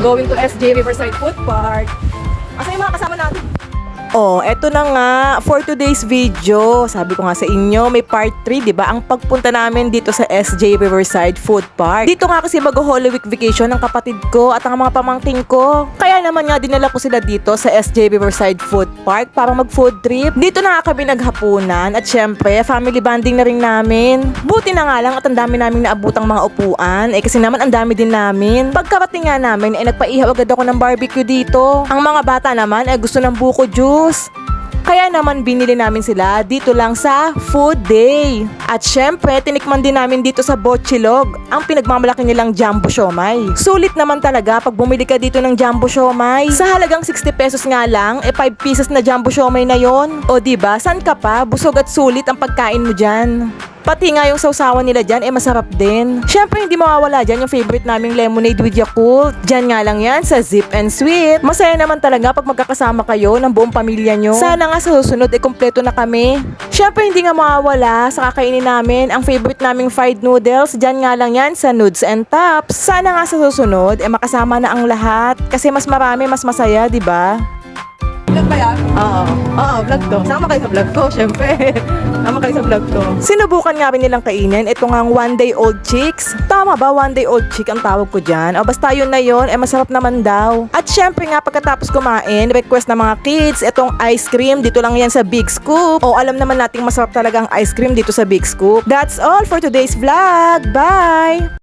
Going to SJ Riverside Food Park. Asa yung mga kasama natin? Oh, eto na nga for today's video. Sabi ko nga sa inyo, may part 3, 'di ba? Ang pagpunta namin dito sa SJ Riverside Food Park. Dito nga kasi mag-Holy Week vacation ng kapatid ko at ang mga pamangkin ko. Kaya naman nga dinala ko sila dito sa SJ Riverside Food Park para mag-food trip. Dito na nga kami naghapunan at syempre, family bonding na rin namin. Buti na nga lang at ang dami naming naabutang mga upuan. Kasi naman ang dami din namin. Pagkarating nga namin, nagpaihaw agad ako ng barbecue dito. Ang mga bata naman ay gusto ng buko juice. Kaya naman binili namin sila dito lang sa Food Day. At syempre, tinikman din namin dito sa Botchilog ang pinagmamalaki nilang Jumbo Siomai. Sulit naman talaga pag bumili ka dito ng Jumbo Siomai. Sa halagang 60 pesos nga lang, 5 pieces na Jumbo Siomai na yon. O diba, san ka pa? Busog at sulit ang pagkain mo dyan. Pati nga yung sausawan nila dyan, masarap din. Syempre, hindi mawawala dyan yung favorite naming lemonade with Yakult. Dyan nga lang yan sa Zip and Sweet. Masaya naman talaga pag magkakasama kayo ng buong pamilya nyo. Sana nga sa susunod, kompleto na kami. Syempre, hindi nga mawawala sa kakainin namin ang favorite naming fried noodles. Dyan nga lang yan sa Nudes and Tops. Sana nga sa susunod, makasama na ang lahat. Kasi mas marami, mas masaya, di ba? Vlog ba yan? Oo, vlog to. Sama kayo sa vlog ko, syempre. Sama kayo sa vlog ko. Sinubukan nga rin nilang kainin ito ngang one-day-old chicks. Tama ba, one-day-old chick ang tawag ko dyan? O basta yun na yun, masarap naman daw. At syempre nga, pagkatapos kumain, request ng mga kids, itong ice cream, dito lang yan sa Big Scoop. O alam naman nating masarap talaga ang ice cream dito sa Big Scoop. That's all for today's vlog. Bye!